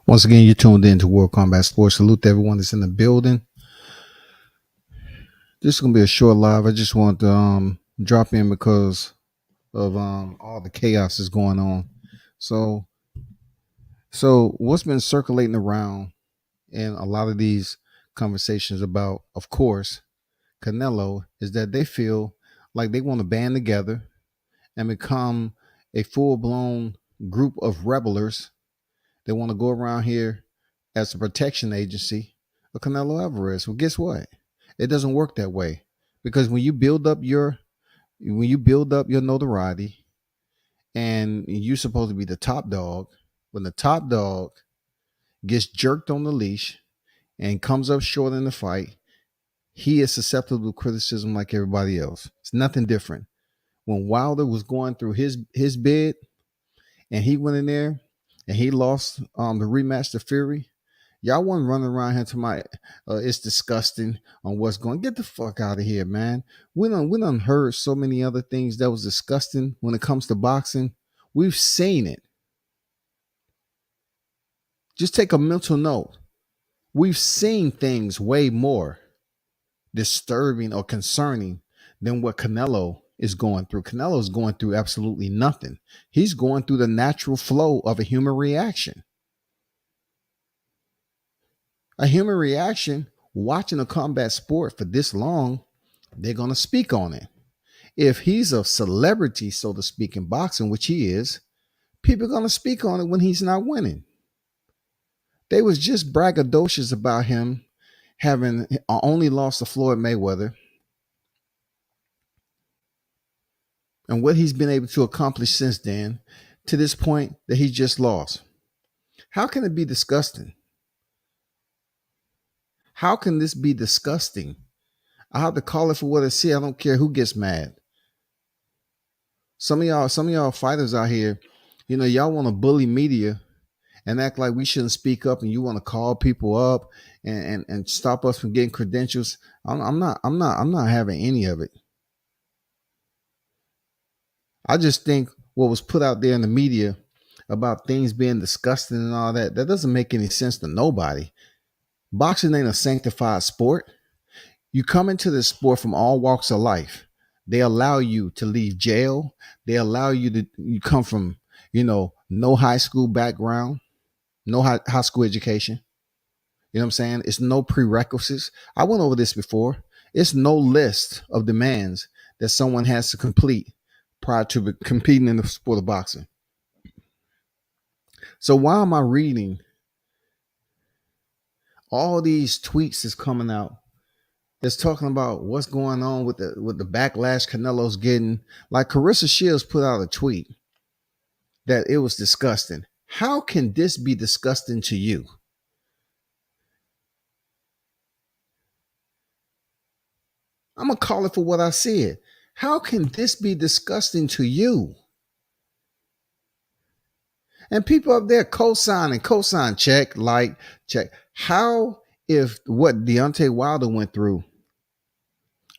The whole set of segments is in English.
Once again, you're tuned in to World Combat Sports. Salute to everyone that's in the building. This is gonna be a short live. I just want to drop in because of all the chaos that's going on. So, so what's been circulating around in a lot of these conversations about, of course, Canelo is that they feel like they want to band together and become a full blown group of rebellers. They want to go around here as a protection agency of Canelo Alvarez. Well, guess what? It doesn't work that way because when you build up your notoriety and you're supposed to be the top dog, when the top dog gets jerked on the leash and comes up short in the fight, he is susceptible to criticism like everybody else. It's nothing different. When Wilder was going through his bid and he went in there and he lost the rematch to Fury, y'all wasn't running around here to my it's disgusting on what's going. Get the fuck out of here, man. We done heard so many other things that was disgusting when it comes to boxing. We've seen it. Just take a mental note. We've seen things way more disturbing or concerning than what Canelo is going through. Canelo is going through absolutely nothing. He's going through the natural flow of a human reaction. A human reaction, watching a combat sport for this long, they're going to speak on it. If he's a celebrity, so to speak, in boxing, which he is, people are going to speak on it when he's not winning. They was just braggadocious about him having only lost to Floyd Mayweather and what he's been able to accomplish since then to this point that he just lost. How can it be disgusting? How can this be disgusting? I have to call it for what I see. I don't care who gets mad. Some of y'all fighters out here, y'all want to bully media and act like we shouldn't speak up, and you want to call people up and stop us from getting credentials. I'm not having any of it. I just think what was put out there in the media about things being disgusting and all that doesn't make any sense to nobody. Boxing ain't a sanctified sport. You come into this sport from all walks of life. They allow you to leave jail. They allow you come from, no high school background, no high school education. You know what I'm saying? It's no prerequisites. I went over this before. It's no list of demands that someone has to complete prior to competing in the sport of boxing. So why am I reading all these tweets that's coming out that's talking about what's going on with the backlash Canelo's getting? Like Carissa Shields put out a tweet that it was disgusting. How can this be disgusting to you? I'm going to call it for what I said. How can this be disgusting to you? And people up there cosign, check, like, check. How, if what Deontay Wilder went through,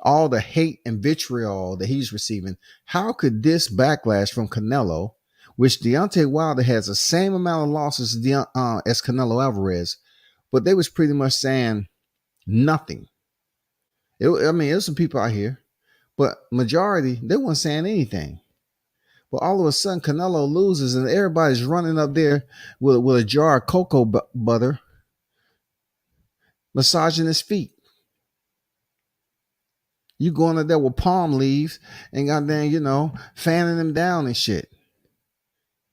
all the hate and vitriol that he's receiving, how could this backlash from Canelo, which Deontay Wilder has the same amount of losses as Canelo Alvarez, but they was pretty much saying nothing. There's some people out here, but majority, they weren't saying anything. But all of a sudden, Canelo loses, and everybody's running up there with a jar of cocoa butter, massaging his feet. You going up there with palm leaves and goddamn, fanning them down and shit.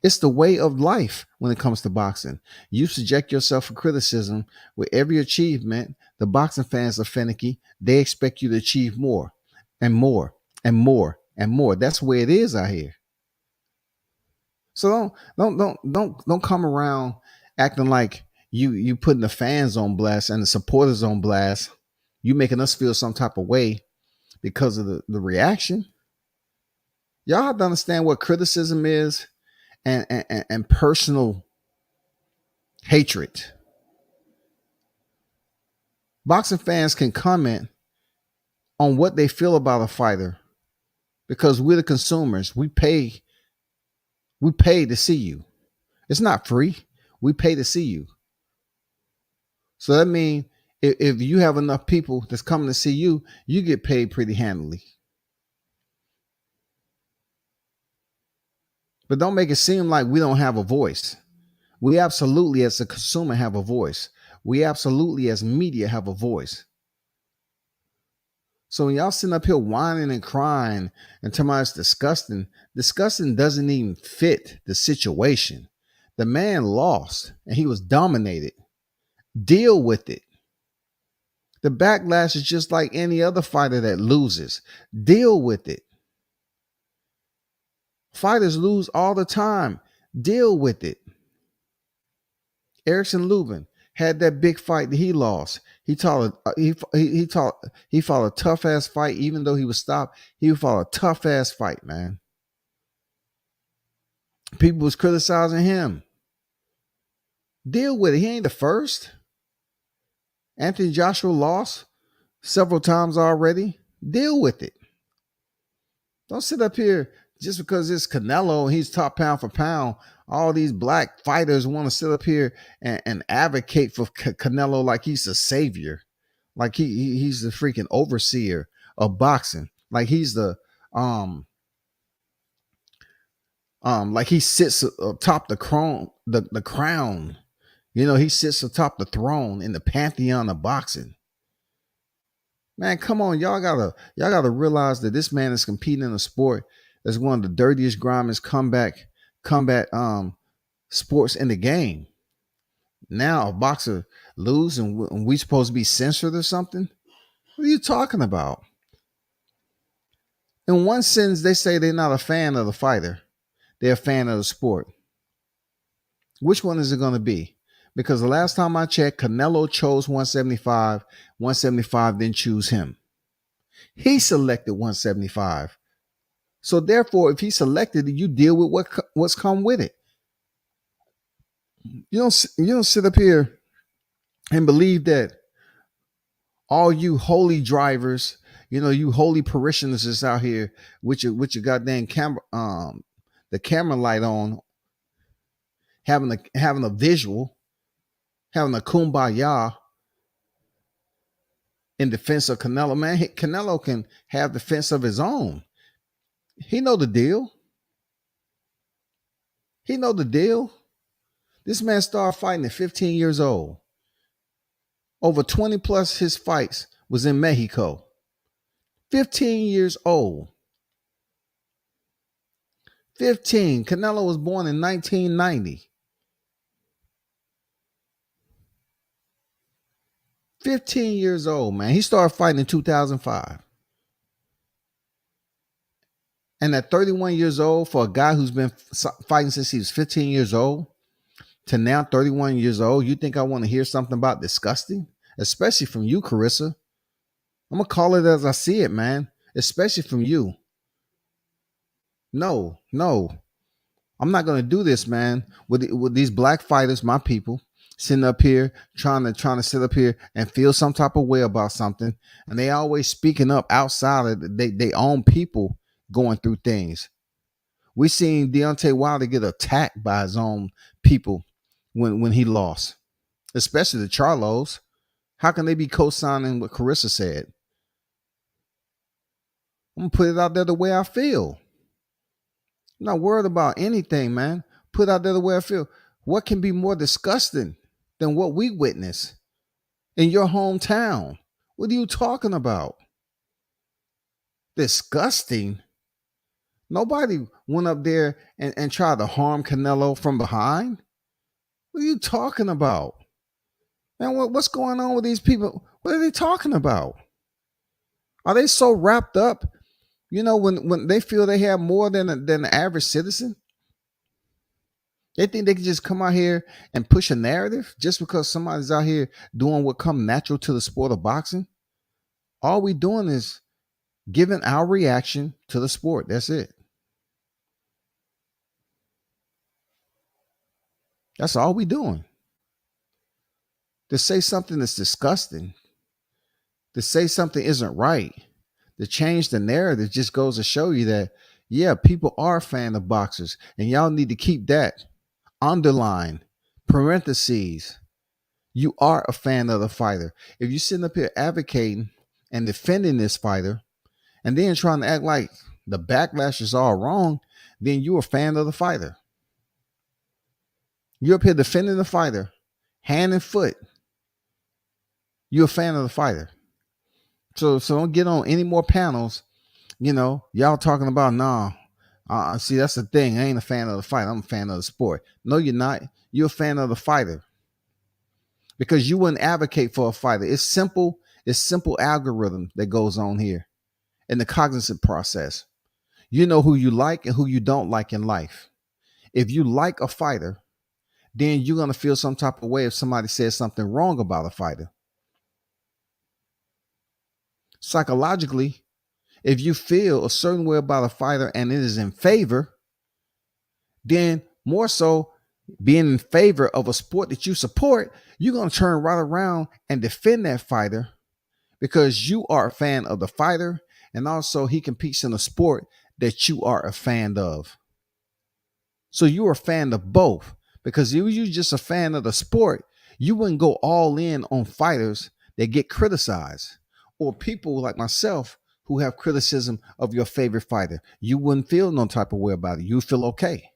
It's the way of life when it comes to boxing. You subject yourself for criticism with every achievement. The boxing fans are finicky. They expect you to achieve more and more and more and more. That's the way it is out here. So don't come around acting like you putting the fans on blast and the supporters on blast. You making us feel some type of way because of the reaction. Y'all have to understand what criticism is and personal hatred. Boxing fans can comment on what they feel about a fighter because we're the consumers. We pay to see you. It's not free. We pay to see you. So that means if you have enough people that's coming to see you, you get paid pretty handily. But don't make it seem like we don't have a voice. We absolutely, as a consumer, have a voice. We absolutely, as media, have a voice. So when y'all sitting up here whining and crying and talking about it's disgusting, disgusting doesn't even fit the situation. The man lost and he was dominated. Deal with it. The backlash is just like any other fighter that loses. Deal with it. Fighters lose all the time. Deal with it. Erickson Lubin had that big fight that he lost. He fought a tough ass fight, even though he was stopped. He fought a tough ass fight, man. People was criticizing him. Deal with it. He ain't the first. Anthony Joshua lost several times already. Deal with it. Don't sit up here just because it's Canelo and he's top pound for pound. All these black fighters want to sit up here and advocate for Canelo like he's a savior, like he's the freaking overseer of boxing, like he's the like he sits atop the crown, the crown. You know, he sits atop the throne in the pantheon of boxing. Man, come on, y'all gotta realize that this man is competing in a sport that's one of the dirtiest, grimiest combat sports in the game. Now a boxer lose and we supposed to be censored or something? What are you talking about? In one sentence, they say they're not a fan of the fighter. They're a fan of the sport. Which one is it going to be? Because the last time I checked, Canelo chose 175. 175 didn't choose him. He selected 175. So therefore, if he selected it, you deal with what's come with it. You don't sit up here and believe that all you holy drivers, you holy parishioners is out here with your goddamn camera, the camera light on, having a visual, having a kumbaya in defense of Canelo. Man, Canelo can have defense of his own. He know the deal. He know the deal. This man started fighting at 15 years old. Over 20 plus his fights was in Mexico. 15 years old. 15. Canelo was born in 1990. 15 years old, man. He started fighting in 2005. And at 31 years old, for a guy who's been fighting since he was 15 years old to now 31 years old, you think I want to hear something about disgusting? Especially from you, Carissa. I'm going to call it as I see it, man. Especially from you. No. I'm not going to do this, man, with these black fighters, my people, sitting up here trying to sit up here and feel some type of way about something. And they always speaking up outside of they own people going through things. We seen Deontay Wilder get attacked by his own people when he lost, especially the Charlos. How can they be co-signing what Carissa said? I'm gonna put it out there the way I feel. I'm not worried about anything, man. Put out there the way I feel. What can be more disgusting than what we witnessed in your hometown? What are you talking about? Disgusting? Nobody went up there and tried to harm Canelo from behind. What are you talking about? Man, what's going on with these people? What are they talking about? Are they so wrapped up, when they feel they have more than the average citizen? They think they can just come out here and push a narrative just because somebody's out here doing what comes natural to the sport of boxing? All we doing is giving our reaction to the sport. That's it. That's all we doing. To say something that's disgusting, to say something isn't right, to change the narrative just goes to show you that, yeah, people are a fan of boxers, and y'all need to keep that underline, parentheses. You are a fan of the fighter. If you're sitting up here advocating and defending this fighter and then trying to act like the backlash is all wrong, then you're a fan of the fighter. You're up here defending the fighter, hand and foot. You're a fan of the fighter. So don't get on any more panels. Y'all talking about nah. See, that's the thing. I ain't a fan of the fight. I'm a fan of the sport. No, you're not. You're a fan of the fighter because you wouldn't advocate for a fighter. It's simple. It's simple algorithm that goes on here in the cognitive process. You know who you like and who you don't like in life. If you like a fighter, then you're going to feel some type of way if somebody says something wrong about a fighter. Psychologically, if you feel a certain way about a fighter and it is in favor, then more so being in favor of a sport that you support, you're going to turn right around and defend that fighter because you are a fan of the fighter and also he competes in a sport that you are a fan of. So you're a fan of both because if you're just a fan of the sport, you wouldn't go all in on fighters that get criticized or people like myself who have criticism of your favorite fighter. You wouldn't feel no type of way about it. You feel okay.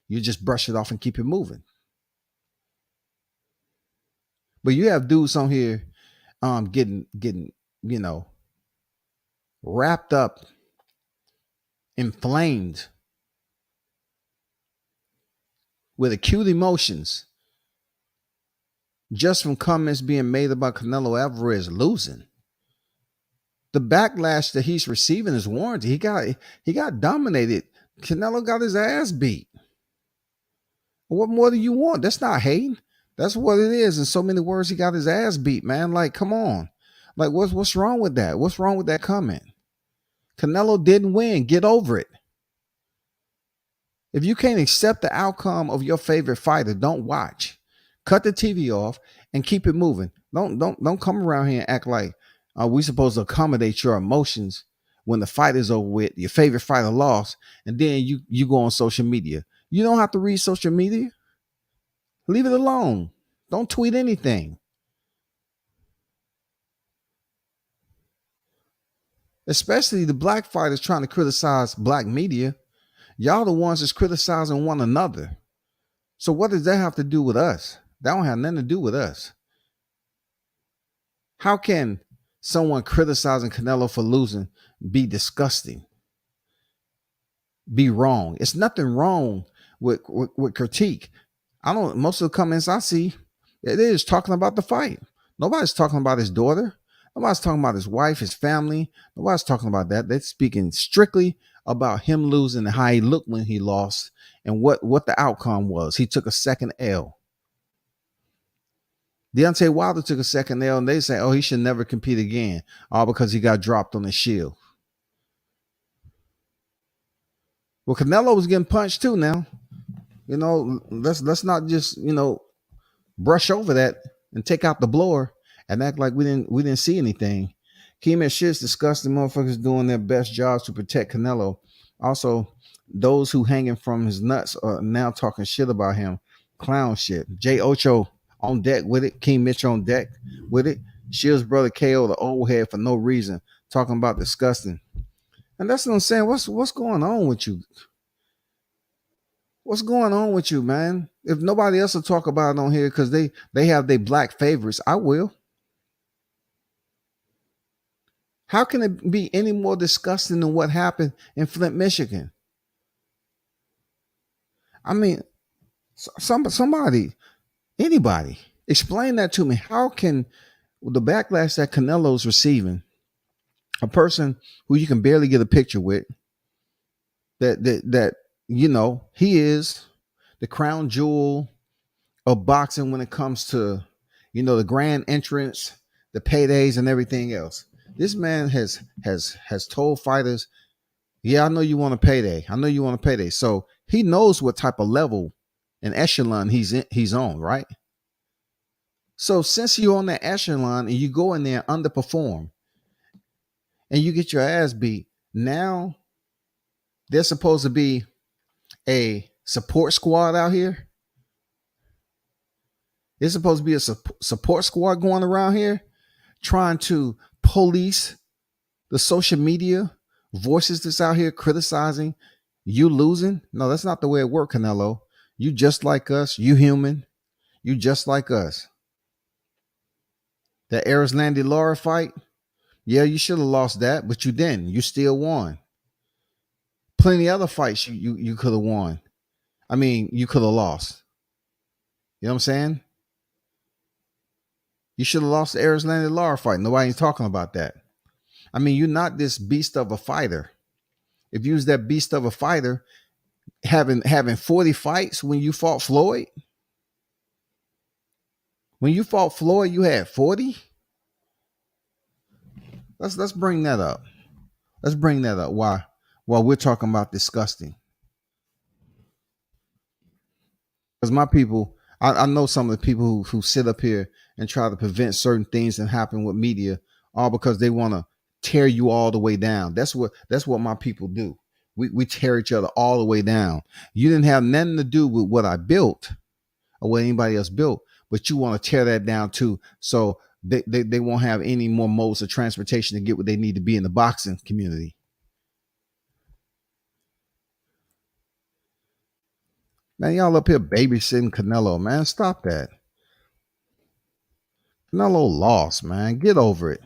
You just brush it off and keep it moving. But you have dudes on here getting wrapped up, inflamed with acute emotions just from comments being made about Canelo Alvarez losing. The backlash that he's receiving is warranted. He got dominated. Canelo got his ass beat. What more do you want? That's not hating. That's what it is. In so many words, he got his ass beat, man. Like, come on. Like, what's wrong with that? What's wrong with that comment? Canelo didn't win. Get over it. If you can't accept the outcome of your favorite fighter, don't watch. Cut the TV off and keep it moving. Don't come around here and act like we supposed to accommodate your emotions when the fight is over with, your favorite fighter lost, and then you go on social media. You don't have to read social media. Leave it alone. Don't tweet anything. Especially the black fighters trying to criticize black media. Y'all the ones that's criticizing one another. So what does that have to do with us? That don't have nothing to do with us. How can someone criticizing Canelo for losing be disgusting? Be wrong? It's nothing wrong with critique. Most of the comments I see, it is talking about the fight. Nobody's talking about his daughter. Nobody's talking about his wife, his family. Nobody's talking about that. They're speaking strictly about him losing and how he looked when he lost and what the outcome was. He took a second L. Deontay Wilder took a second L, and they say, oh, he should never compete again, all because he got dropped on the Shield. Well, Canelo was getting punched too now. Let's not just, brush over that and take out the blower and act like we didn't see anything. Keem and shit's disgusting motherfuckers doing their best jobs to protect Canelo. Also, those who hanging from his nuts are now talking shit about him. Clown shit. Jay Ocho on deck with it. Keem Mitch on deck with it. Shield's brother KO, the old head, for no reason, talking about disgusting. And that's what I'm saying. What's going on with you? What's going on with you, man? If nobody else will talk about it on here because they have their black favorites, I will. How can it be any more disgusting than what happened in Flint, Michigan? I mean, somebody, anybody, explain that to me. How can the backlash that Canelo's receiving, a person who you can barely get a picture with, that he is the crown jewel of boxing when it comes to the grand entrance, the paydays, and everything else. This man has told fighters, yeah, I know you want a payday. I know you want a payday. So he knows what type of level and echelon he's on, right? So since you're on that echelon and you go in there and underperform and you get your ass beat, now there's supposed to be a support squad out here. It's supposed to be a support squad going around here trying to police the social media voices that's out here criticizing you losing. No, that's not the way it works, Canelo. You just like us. You human. You just like us. That Erislandy Lara fight, yeah, you should have lost that, but you didn't. You still won. Plenty of other fights you could have won. I mean, you could have lost. You know what I'm saying? You should have lost the Erislandy Lara fight. Nobody's talking about that. I mean, you're not this beast of a fighter. If you was that beast of a fighter, having 40 fights when you fought Floyd, you had 40. Let's bring that up. Let's bring that up. Why? While we're talking about disgusting. Because my people, I know some of the people who sit up here and try to prevent certain things that happen with media, all because they want to tear you all the way down. That's what my people do. We tear each other all the way down. You didn't have nothing to do with what I built or what anybody else built, but you want to tear that down too. So they won't have any more modes of transportation to get what they need to be in the boxing community. Man, y'all up here babysitting Canelo, man. Stop that. Canelo lost, man. Get over it.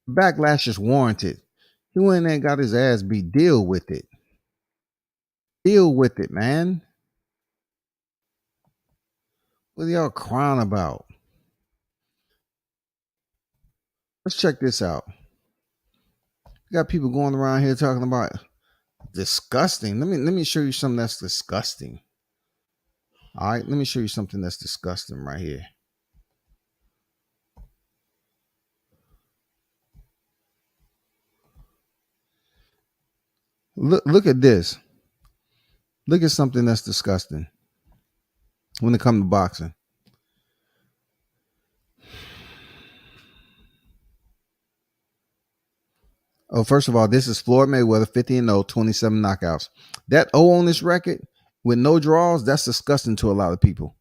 Backlash is warranted. He went in there and got his ass beat. Deal with it. Deal with it, man. What are y'all crying about? Let's check this out. You got people going around here talking about disgusting. Let me show you something that's disgusting. All right, let me show you something that's disgusting right here. Look at this. Look at something that's disgusting when it comes to boxing. Oh, first of all, this is Floyd Mayweather, 50-0, 27 knockouts. That O on this record with no draws, that's disgusting to a lot of people.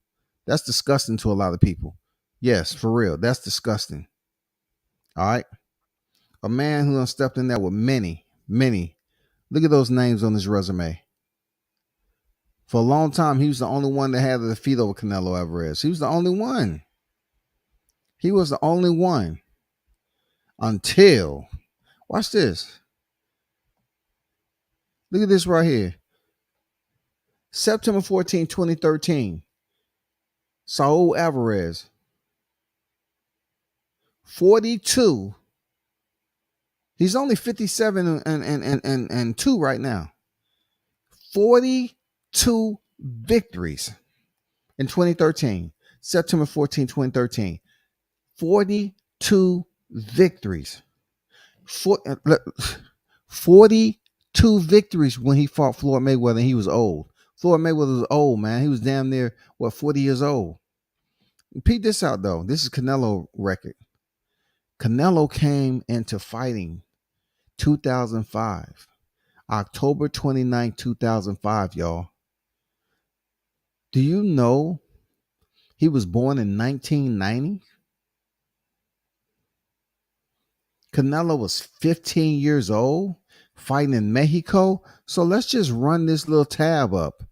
That's disgusting to a lot of people. Yes, for real. That's disgusting. All right. A man who done stepped in there with many. Look at those names on his resume. For a long time, he was the only one that had a defeat over Canelo Alvarez. He was the only one. He was the only one. Until, watch this. Look at this right here. September 14, 2013. Saul Alvarez. 42. He's only 57 and 2 right now. 42 victories in 2013. September 14, 2013. 42 victories. 42 victories when he fought Floyd Mayweather and he was old. Floyd Mayweather was old, man. He was damn near, 40 years old. Peep this out, though. This is Canelo record. Canelo came into fighting 2005. October 29, 2005, y'all. Do you know he was born in 1990? Canelo was 15 years old fighting in Mexico. So let's just run this little tab up.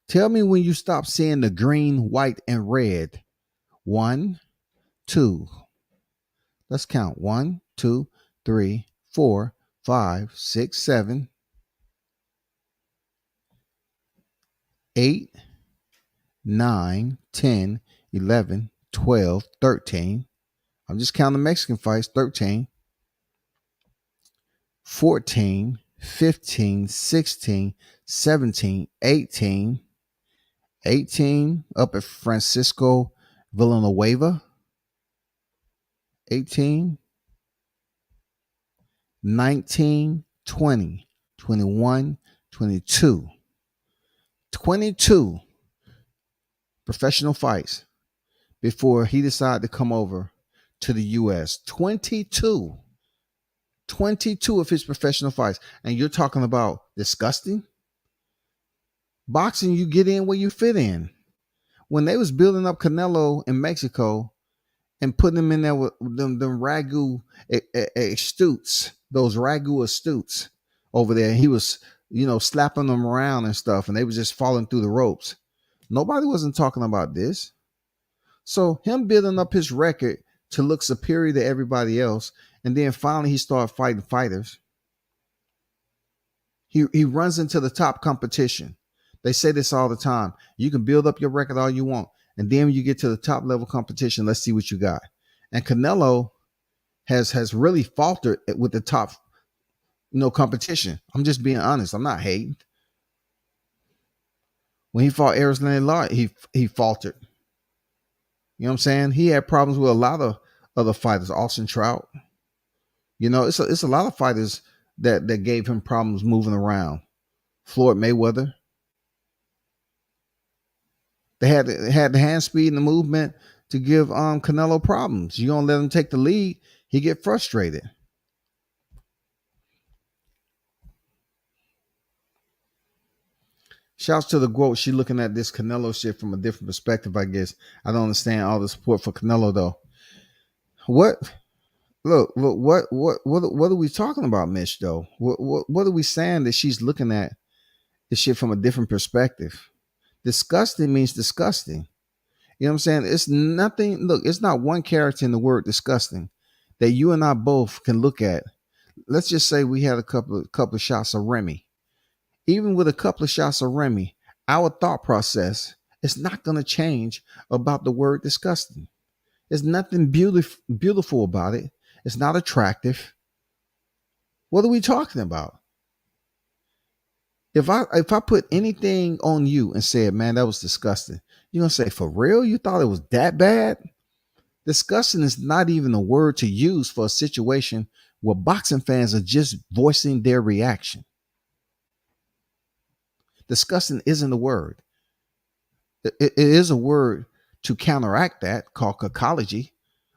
Tell me when you stop seeing the green, white, and red. 1, 2. Let's count. 1, 2, 3, 4, 5, 6, 7, 8, 9, 10, 11, 12, 13. I'm just counting Mexican fights. 13, 14, 15, 16, 17, 18, 18 up at Francisco Villanueva, 18, 19, 20, 21, 22, 22 professional fights before he decided to come over to the U.S. 22 of his professional fights. And you're talking about disgusting? Boxing, you get in where you fit in. When they was building up Canelo in Mexico and putting him in there with them ragu astutes, those ragu astutes over there, he was, slapping them around and stuff, and they was just falling through the ropes. Nobody wasn't talking about this. So him building up his record to look superior to everybody else, and then finally he started fighting fighters. He runs into the top competition. They say this all the time. You can build up your record all you want, and then when you get to the top level competition, let's see what you got. And Canelo has really faltered with the top, competition. I'm just being honest. I'm not hating. When he fought Arizona Law, he faltered. You know what I'm saying? He had problems with a lot of other fighters, Austin Trout. It's a lot of fighters that gave him problems moving around. Floyd Mayweather. They had the hand speed and the movement to give Canelo problems. You don't let him take the lead, he get frustrated. Shouts to the GOAT. She looking at this Canelo shit from a different perspective, I guess. I don't understand all the support for Canelo though. What? Look, what are we talking about, Mitch, though? What are we saying that she's looking at this shit from a different perspective? Disgusting means disgusting. You know what I'm saying? It's nothing. Look, it's not one character in the word disgusting that you and I both can look at. Let's just say we had a couple of shots of Remy. Even with a couple of shots of Remy, our thought process is not going to change about the word disgusting. There's nothing beautiful about it. It's not attractive. What are we talking about? If I put anything on you and said, man, that was disgusting, you're going to say, for real? You thought it was that bad? Disgusting is not even a word to use for a situation where boxing fans are just voicing their reaction. Disgusting isn't a word. It is a word to counteract that, called cacology,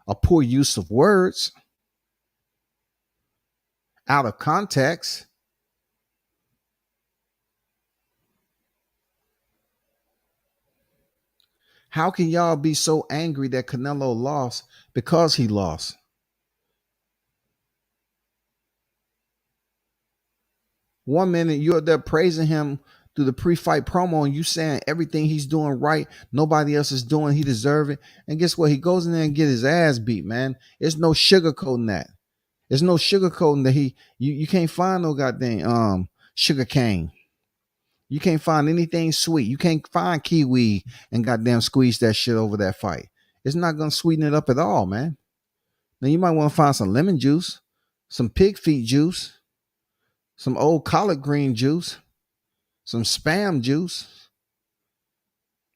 a poor use of words, out of context. How can y'all be so angry that Canelo lost because he lost? One minute you're there praising him through the pre-fight promo and you saying everything he's doing right, nobody else is doing, he deserve it. And guess what? He goes in there and get his ass beat, man. There's no sugarcoating that. There's no sugarcoating that you can't find no goddamn sugar cane. You can't find anything sweet. You can't find kiwi and goddamn squeeze that shit over that fight. It's not gonna sweeten it up at all, man. Now you might want to find some lemon juice, some pig feet juice, some old collard green juice, some spam juice.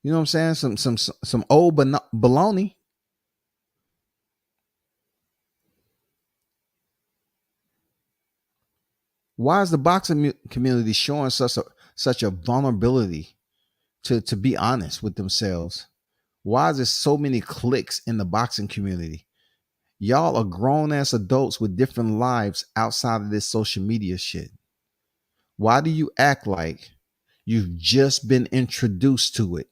You know what I'm saying? Some old bologna. Why is the boxing community showing such a vulnerability to be honest with themselves? Why is there so many cliques in the boxing community? Y'all are grown ass adults with different lives outside of this social media shit. Why do you act like you've just been introduced to it?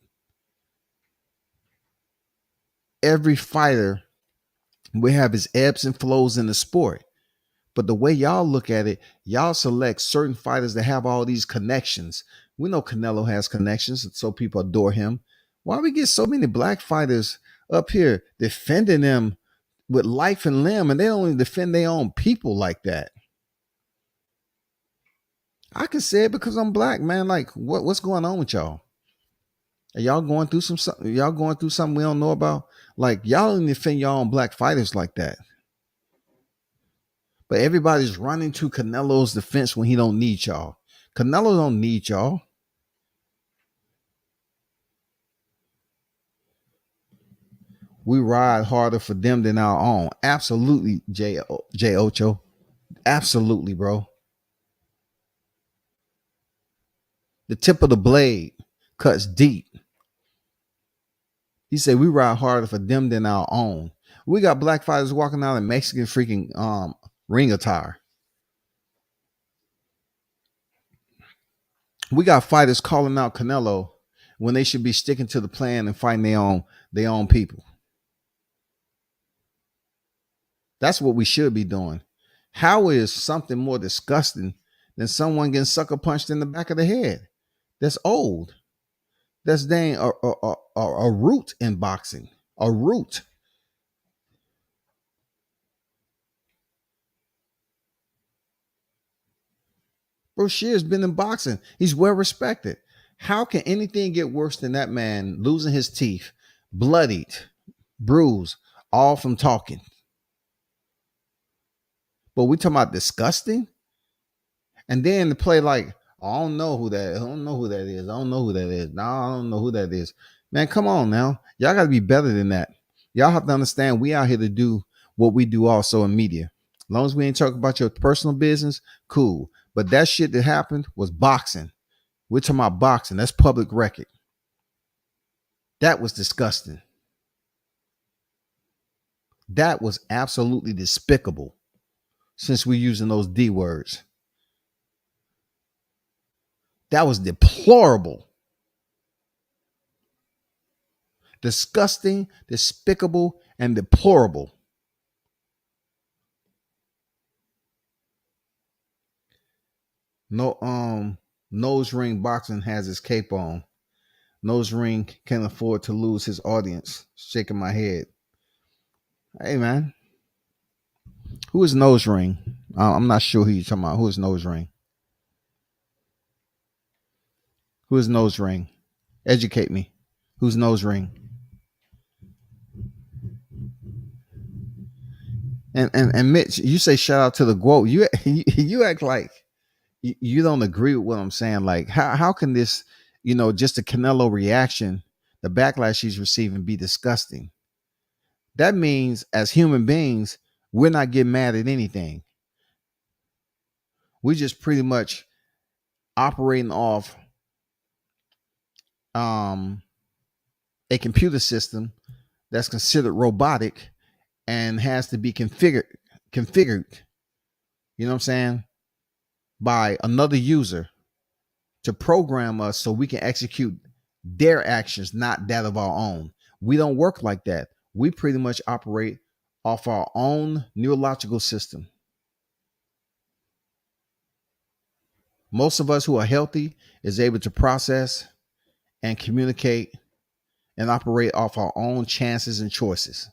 Every fighter will have his ebbs and flows in the sport. But the way y'all look at it, y'all select certain fighters that have all these connections. We know Canelo has connections, so people adore him. Why we get so many black fighters up here defending them with life and limb, and they don't even defend their own people like that? I can say it because I'm black, man. Like, what's going on with y'all? Are y'all going through y'all going through something we don't know about? Like, y'all don't defend y'all own black fighters like that. But everybody's running to Canelo's defense when he don't need y'all. Canelo don't need y'all. We ride harder for them than our own. Absolutely, J Ocho. Absolutely, bro. The tip of the blade cuts deep. He said we ride harder for them than our own. We got black fighters walking out in Mexican freaking ring attire. We got fighters calling out Canelo when they should be sticking to the plan and fighting their own people. That's what we should be doing. How is something more disgusting than someone getting sucker punched in the back of the head? That's old. That's dang a root in boxing. A root. Broshier's been in boxing. He's well respected. How can anything get worse than that man losing his teeth, bloodied, bruised, all from talking? But we talking about disgusting? And then to play like, I don't know who that is. I don't know who that is. I don't know who that is. No, I don't know who that is. Man, come on now. Y'all got to be better than that. Y'all have to understand we out here to do what we do also in media. As long as we ain't talking about your personal business, cool. But that shit that happened was boxing. We're talking about boxing. That's public record. That was disgusting. That was absolutely despicable since we're using those D words. That was deplorable. Disgusting, despicable, and deplorable. No, nose ring boxing has his cape on. Nose ring can't afford to lose his audience. Shaking my head. Hey man, who is nose ring? I'm not sure who you're talking about. Who is nose ring? Who is nose ring? Educate me. Who's nose ring? And Mitch, you say shout out to the GWOAT. You act like you don't agree with what I'm saying. Like how can this, just the Canelo reaction, the backlash he's receiving be disgusting? That means as human beings, we're not getting mad at anything. We're just pretty much operating off a computer system that's considered robotic and has to be configured, you know what I'm saying, by another user to program us so we can execute their actions, not that of our own. We don't work like that. We pretty much operate off our own neurological system. Most of us who are healthy is able to process and communicate and operate off our own chances and choices.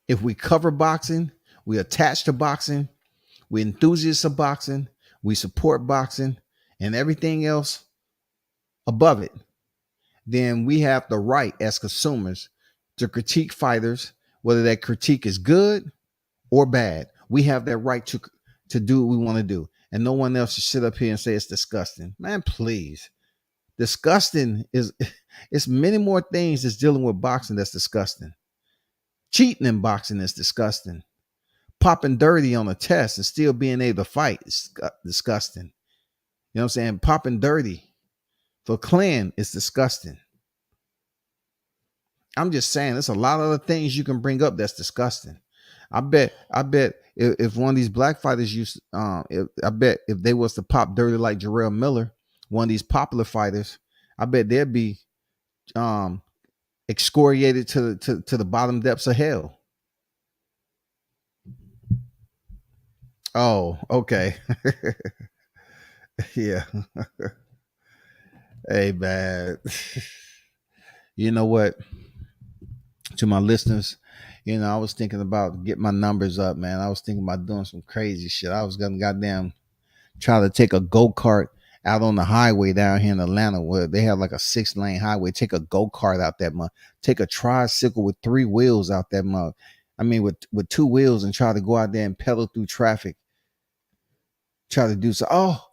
If we cover boxing, we attach to boxing, we enthusiasts of boxing, we support boxing and everything else above it, then we have the right as consumers to critique fighters, whether that critique is good or bad. We have that right to do what we want to do. And no one else should sit up here and say it's disgusting. Man, please. Disgusting is it's many more things that's dealing with boxing that's disgusting. Cheating in boxing is disgusting. Popping dirty on a test and still being able to fight is disgusting. You know what I'm saying? Popping dirty for clan is disgusting. I'm just saying there's a lot of other things you can bring up that's disgusting. I bet if one of these black fighters used, I bet if they was to pop dirty like Jarrell Miller, one of these popular fighters, I bet they'd be excoriated to the bottom depths of hell. Oh, okay. Yeah. Hey, man. You know what? To my listeners, I was thinking about getting my numbers up, man. I was thinking about doing some crazy shit. I was gonna goddamn try to take a go-kart out on the highway down here in Atlanta where they have like a 6-lane highway. Take a go-kart out that month. Take a tricycle with 3 wheels out that month. I mean, with 2 wheels, and try to go out there and pedal through traffic. Try to do so. Oh,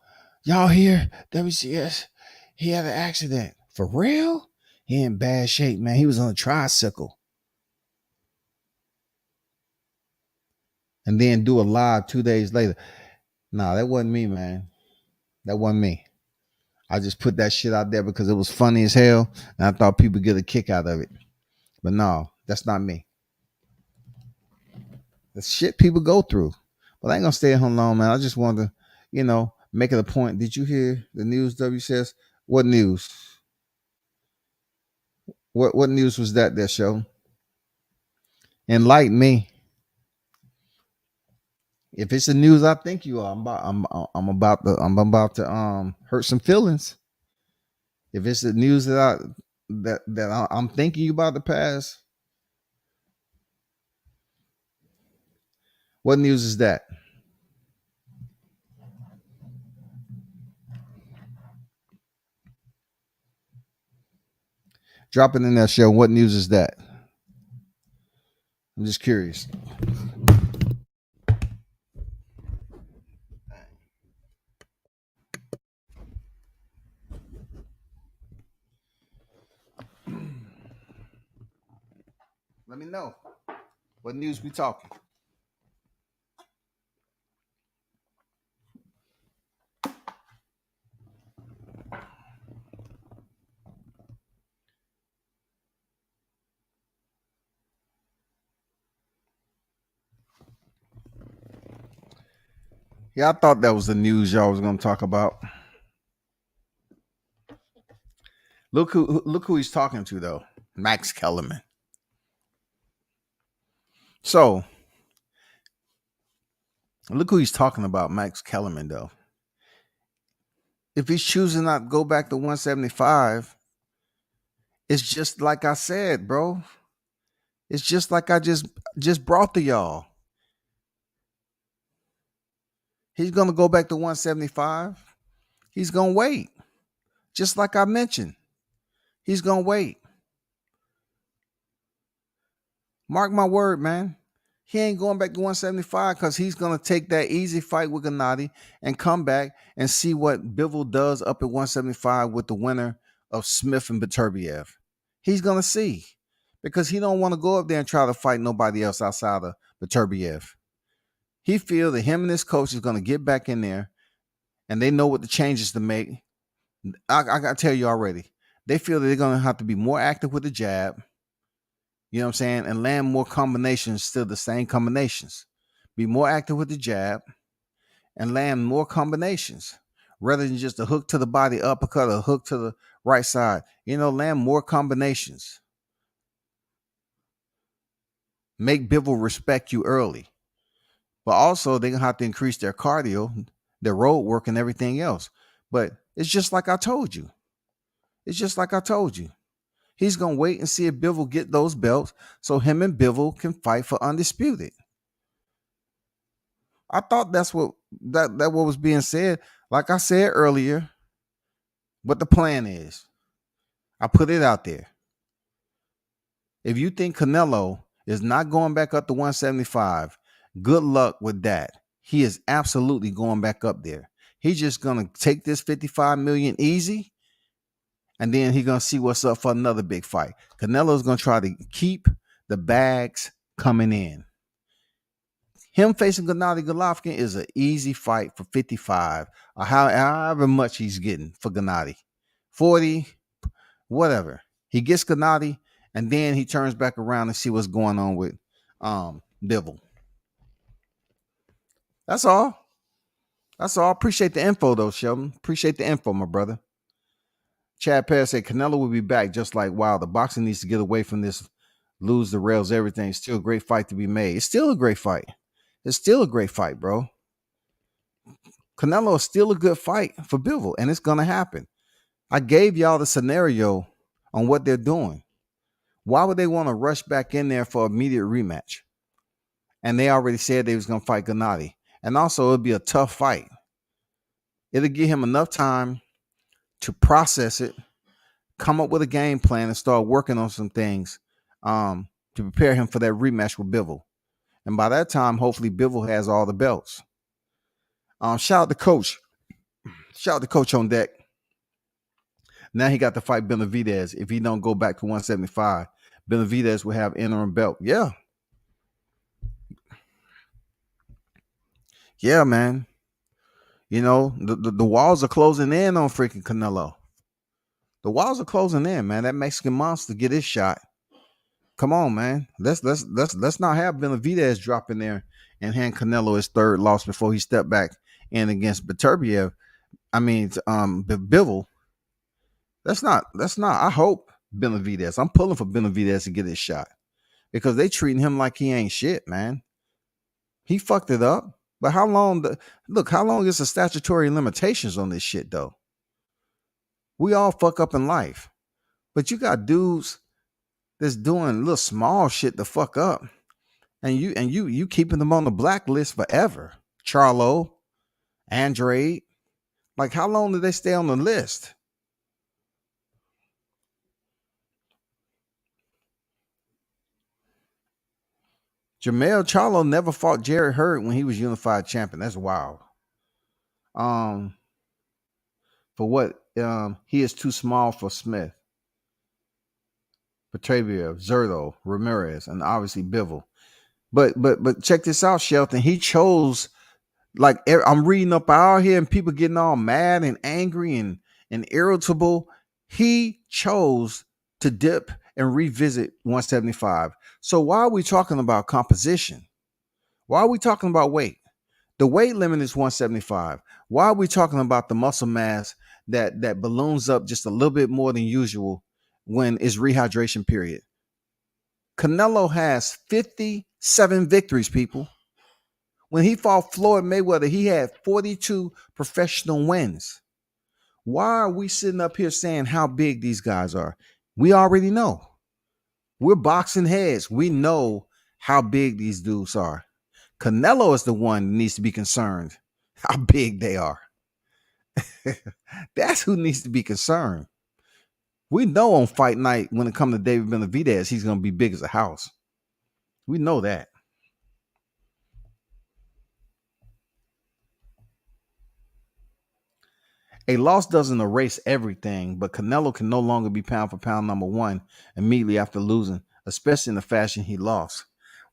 y'all hear WCS? He had an accident. For real? He in bad shape, man. He was on a tricycle. And then do a live 2 days later. Nah, that wasn't me, man. That wasn't me. I just put that shit out there because it was funny as hell, and I thought people get a kick out of it. But no, that's not me. The shit people go through. But I ain't gonna stay at home long, man. I just wanted to, making a point. Did you hear the news? W says, what news? What news was that show? Enlighten me. If it's the news I think you are, I'm about to hurt some feelings. If it's the news I'm thinking you about to pass, what news is that? Drop it in that show. What news is that? I'm just curious. Let me know. What news we talking? Yeah, I thought that was the news y'all was gonna talk about. Look who he's talking to though. Max Kellerman. So look who he's talking about, Max Kellerman though. If he's choosing not to go back to 175, it's just like I said, bro. It's just like I just brought to y'all. He's gonna go back to 175. He's gonna wait. Just like I mentioned. He's gonna wait. Mark my word, man. He ain't going back to 175 because he's gonna take that easy fight with Gennady and come back and see what Bivol does up at 175 with the winner of Smith and Beterbiev. He's gonna see because he don't want to go up there and try to fight nobody else outside of Beterbiev. He feels that him and his coach is gonna get back in there, and they know what the changes to make. I gotta tell you already. They feel that they're gonna have to be more active with the jab. You know what I'm saying? And land more combinations, still the same combinations. Be more active with the jab and land more combinations rather than just a hook to the body, uppercut, or hook to the right side. You know, land more combinations. Make Bivol respect you early. But also, they're going to have to increase their cardio, their road work, and everything else. But it's just like I told you. It's just like I told you. He's going to wait and see if Bivol get those belts so him and Bivol can fight for undisputed. I thought that's what was being said. Like I said earlier, what the plan is. I put it out there. If you think Canelo is not going back up to 175, good luck with that. He is absolutely going back up there. He's just going to take this 55 million easy, and then he's going to see what's up for another big fight. Canelo's going to try to keep the bags coming in. Him facing Gennady Golovkin is an easy fight for 55, or however much he's getting for Gennady. 40, whatever. He gets Gennady, and then he turns back around and see what's going on with Bivol. That's all. That's all. Appreciate the info, though, Sheldon. Appreciate the info, my brother. Chad Perez said Canelo will be back just like Wilder. Boxing needs to get away from this lose the rails, everything. It's still a great fight to be made. It's still a great fight. It's still a great fight, bro. Canelo is still a good fight for Bivol, and it's going to happen. I gave y'all the scenario on what they're doing. Why would they want to rush back in there for immediate rematch? And they already said they was going to fight Gennady. And also, it'll be a tough fight. It'll give him enough time to process it, come up with a game plan, and start working on some things to prepare him for that rematch with Bivol. And by that time, hopefully, Bivol has all the belts. Shout out to Coach. Shout out to Coach on deck. Now he got to fight Benavidez. If he don't go back to 175, Benavidez will have interim belt. Yeah. Yeah, man. You know, the walls are closing in on freaking Canelo. The walls are closing in, man. That Mexican monster get his shot. Come on, man. Let's not have Benavidez drop in there and hand Canelo his third loss before he stepped back in against Beterbiev. I mean, Bivol. That's not. I hope Benavidez. I'm pulling for Benavidez to get his shot because they treating him like he ain't shit, man. He fucked it up. But how long? Look, how long is the statutory limitations on this shit though? We all fuck up in life, but you got dudes that's doing little small shit to fuck up, and you keeping them on the blacklist forever. Charlo, Andrade, like how long did they stay on the list? Jamel Charlo never fought Jerry Hurd when he was unified champion. That's wild. Um, for what? He is too small for Smith, Petrevia, Zerto, Ramirez, and obviously Bivol. But check this out, Shelton. He chose like I'm reading up out here and people getting all mad and angry and irritable. He chose to dip and revisit 175. So why are we talking about composition? Why are we talking about weight? The weight limit is 175. Why are we talking about the muscle mass that balloons up just a little bit more than usual when it's rehydration period? Canelo has 57 victories, people. When he fought Floyd Mayweather, he had 42 professional wins. Why are we sitting up here saying how big these guys are? We already know. We're boxing heads. We know how big these dudes are. Canelo is the one that needs to be concerned how big they are. That's who needs to be concerned. We know on fight night when it comes to David Benavidez, he's going to be big as a house. We know that. A loss doesn't erase everything, but Canelo can no longer be pound for pound number one immediately after losing, especially in the fashion he lost.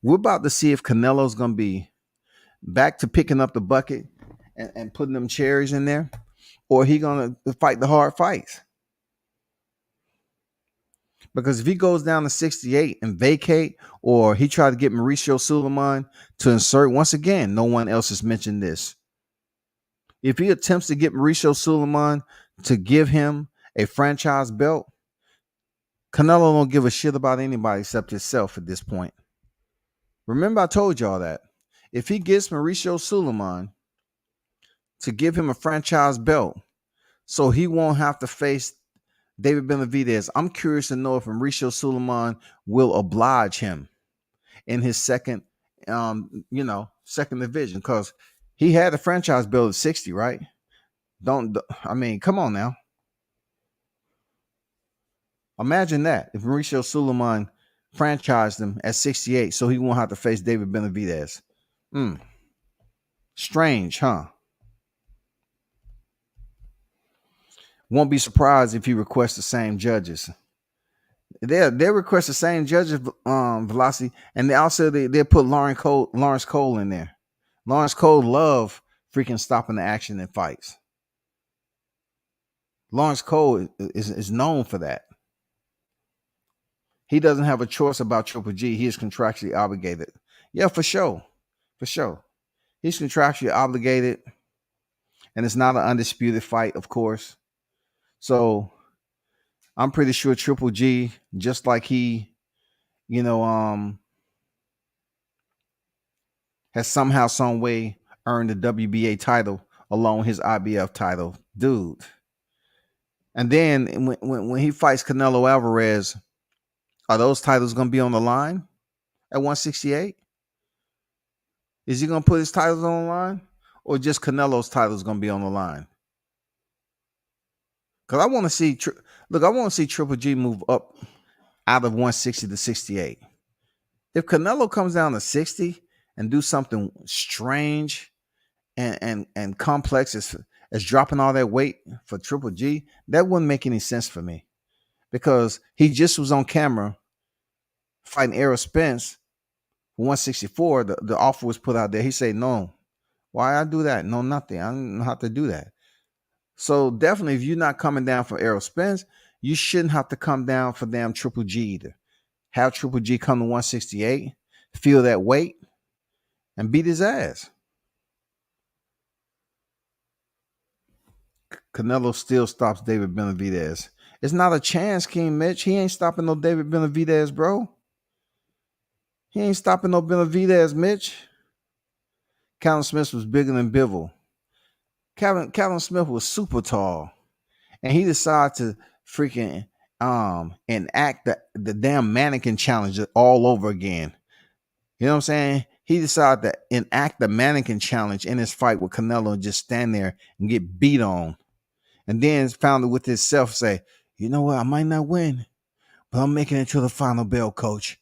We're about to see if Canelo's going to be back to picking up the bucket and putting them cherries in there, or he going to fight the hard fights. Because if he goes down to 68 and vacate, or he tried to get Mauricio Suleiman to insert, once again, no one else has mentioned this. If he attempts to get Mauricio Suleiman to give him a franchise belt, Canelo don't give a shit about anybody except himself at this point. Remember, I told y'all that. If he gets Mauricio Suleiman to give him a franchise belt so he won't have to face David Benavidez, I'm curious to know if Mauricio Suleiman will oblige him in his second division, because he had a franchise belt at 60, right? Come on now. Imagine that if Mauricio Suleiman franchised him at 68 so he won't have to face David Benavidez. Strange, huh? Won't be surprised if he requests the same judges. They request the same judges, Velocity, and they also they put Lawrence Cole in there. Lawrence Cole love freaking stopping the action in fights. Lawrence Cole is known for that. He doesn't have a choice about Triple G. He is contractually obligated. Yeah, for sure. For sure. He's contractually obligated, and it's not an undisputed fight, of course. So I'm pretty sure Triple G, just like he, has somehow, some way earned the WBA title along his IBF title, dude. And then when he fights Canelo Alvarez, are those titles going to be on the line at 168? Is he going to put his titles on the line, or just Canelo's titles going to be on the line? Because I want to see, I want to see Triple G move up out of 160 to 68. If Canelo comes down to 60 and do something strange and complex as dropping all that weight for Triple G, that wouldn't make any sense for me, because he just was on camera fighting Errol Spence for 164. The offer was put out there. He said, no. Why I do that? No, nothing. I don't know how to do that. So definitely, if you're not coming down for Errol Spence, you shouldn't have to come down for damn Triple G either. Have Triple G come to 168, feel that weight, and beat his ass. Canelo still stops David Benavidez. It's not a chance, King Mitch. He ain't stopping no David Benavidez, bro. He ain't stopping no Benavidez, Mitch. Callum Smith was bigger than Bivol. Callum Smith was super tall, and he decided to freaking enact the damn mannequin challenge all over again. You know what I'm saying? He decided to enact the mannequin challenge in his fight with Canelo and just stand there and get beat on. And then found it with himself, say, you know what? I might not win, but I'm making it to the final bell, coach.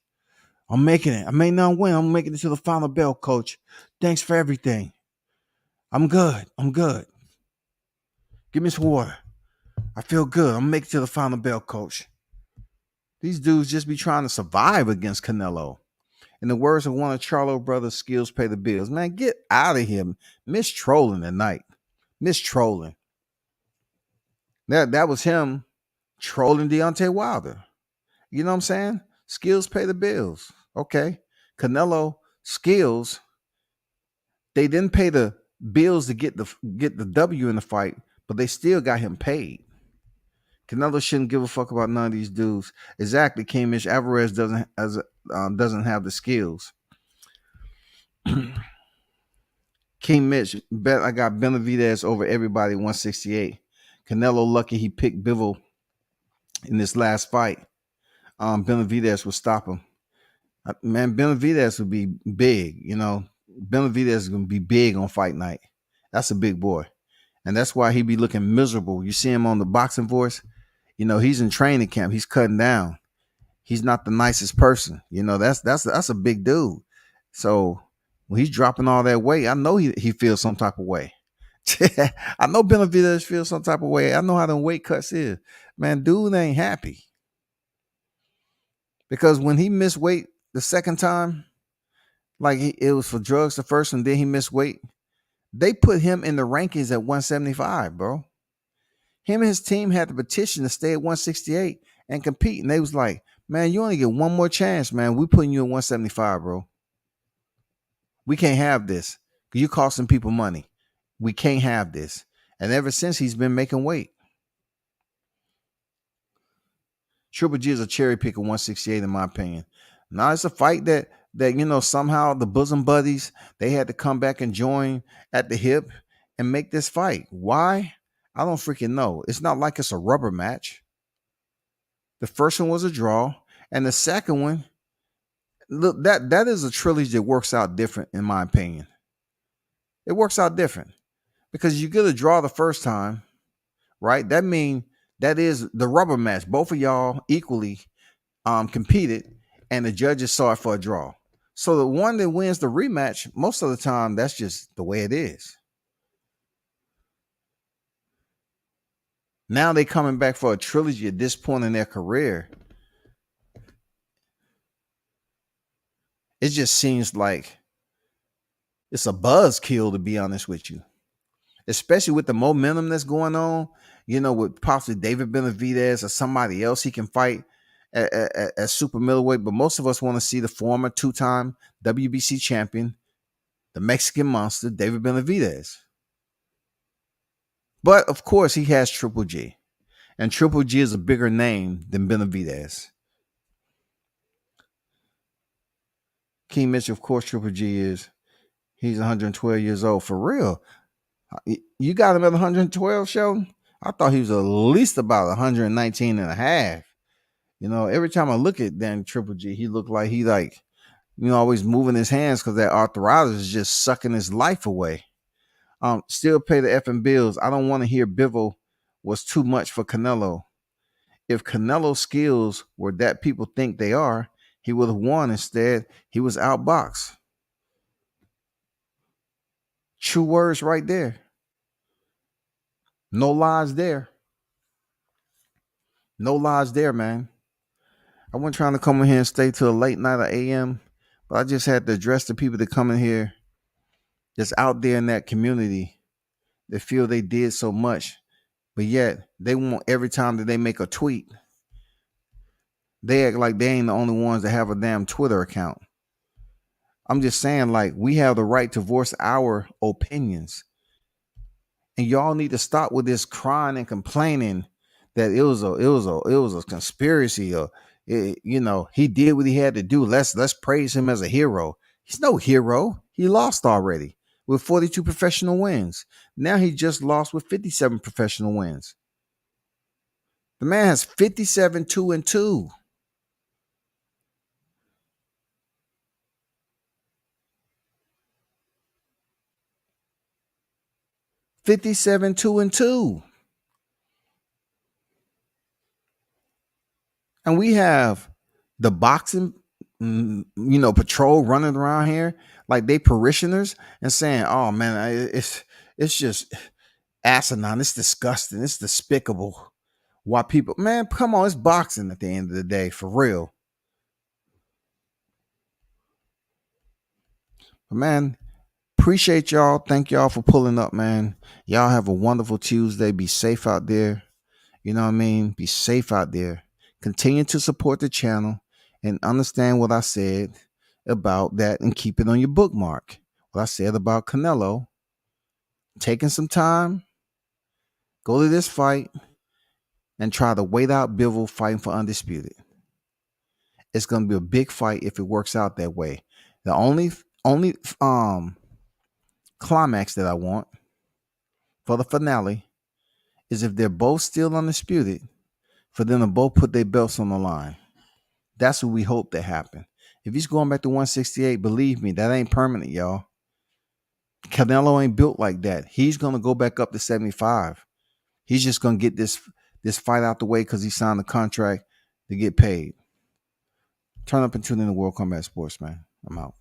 I'm making it. I may not win. I'm making it to the final bell, coach. Thanks for everything. I'm good. I'm good. Give me some water. I feel good. I'm making it to the final bell, coach. These dudes just be trying to survive against Canelo. In the words of one of Charlo brothers, skills pay the bills. Man, get out of here. Miss trolling tonight. Miss trolling. That was him trolling Deontay Wilder. You know what I'm saying? Skills pay the bills. Okay. Canelo skills, they didn't pay the bills to get the W in the fight, but they still got him paid. Canelo shouldn't give a fuck about none of these dudes. Exactly, King Mitch. Alvarez doesn't have the skills. King Mitch, bet I got Benavidez over everybody 168. Canelo lucky he picked Bivol in this last fight. Benavidez will stop him. Man, Benavidez would be big. You know, Benavidez is going to be big on fight night. That's a big boy. And that's why he be looking miserable. You see him on the Boxing Voice. You know, he's in training camp. He's cutting down. He's not the nicest person. You know, that's a big dude. So when he's dropping all that weight, I know he feels some type of way. I know Benavidez feels some type of way. I know how them weight cuts is. Man, dude ain't happy. Because when he missed weight the second time, like it was for drugs the first one, then he missed weight. They put him in the rankings at 175, bro. Him and his team had the petition to stay at 168 and compete. And they was like, man, you only get one more chance, man. We putting you at 175, bro. We can't have this. You costing people money. We can't have this. And ever since, he's been making weight. Triple G is a cherry pick at 168, in my opinion. Now it's a fight that you know, somehow the bosom buddies, they had to come back and join at the hip and make this fight. Why? I don't freaking know. It's not like it's a rubber match. The first one was a draw, and the second one, look, that is a trilogy that works out different, in my opinion. It works out different because you get a draw the first time, right? That means that is the rubber match. Both of y'all equally competed, and the judges saw it for a draw. So the one that wins the rematch, most of the time, that's just the way it is. Now they coming back for a trilogy at this point in their career. It just seems like it's a buzzkill, to be honest with you. Especially with the momentum that's going on, you know, with possibly David Benavidez or somebody else he can fight at super middleweight. But most of us want to see the former two-time WBC champion, the Mexican monster, David Benavidez. But of course, he has Triple G. And Triple G is a bigger name than Benavidez. King Mitch, of course, Triple G is. He's 112 years old. For real. You got him at 112, Sheldon? I thought he was at least about 119 and a half. You know, every time I look at Dan Triple G, he looked like he always moving his hands because that arthritis is just sucking his life away. Still pay the effing bills. I don't want to hear Bivol was too much for Canelo. If Canelo's skills were that people think they are, he would have won. Instead, he was outboxed. True words right there. No lies there. No lies there, man. I wasn't trying to come in here and stay till late night or AM, but I just had to address the people that come in here that's out there in that community that feel they did so much, but yet they want every time that they make a tweet, they act like they ain't the only ones that have a damn Twitter account. I'm just saying, like, we have the right to voice our opinions. And y'all need to stop with this crying and complaining that it was a conspiracy, or he did what he had to do. Let's praise him as a hero. He's no hero. He lost already with 42 professional wins. Now he just lost with 57 professional wins. The man has 57 2-2. 57 2-2. And we have the boxing patrol running around here like they parishioners and saying, "Oh man, it's just asinine. It's disgusting. It's despicable." Why people, man, come on, it's boxing at the end of the day, for real. But man, appreciate y'all. Thank y'all for pulling up, man. Y'all have a wonderful Tuesday. Be safe out there. You know what I mean? Be safe out there. Continue to support the channel and understand what I said about that and keep it on your bookmark. What I said about Canelo, taking some time, go to this fight and try to wait out Bivol fighting for undisputed. It's going to be a big fight if it works out that way. The only climax that I want for the finale is if they're both still undisputed, for them to both put their belts on the line. That's what we hope to happen. If he's going back to 168, believe me, that ain't permanent, y'all. Canelo ain't built like that. He's going to go back up to 75. He's just going to get this fight out the way because he signed a contract to get paid. Turn up and tune in to World Combat Sports, man. I'm out.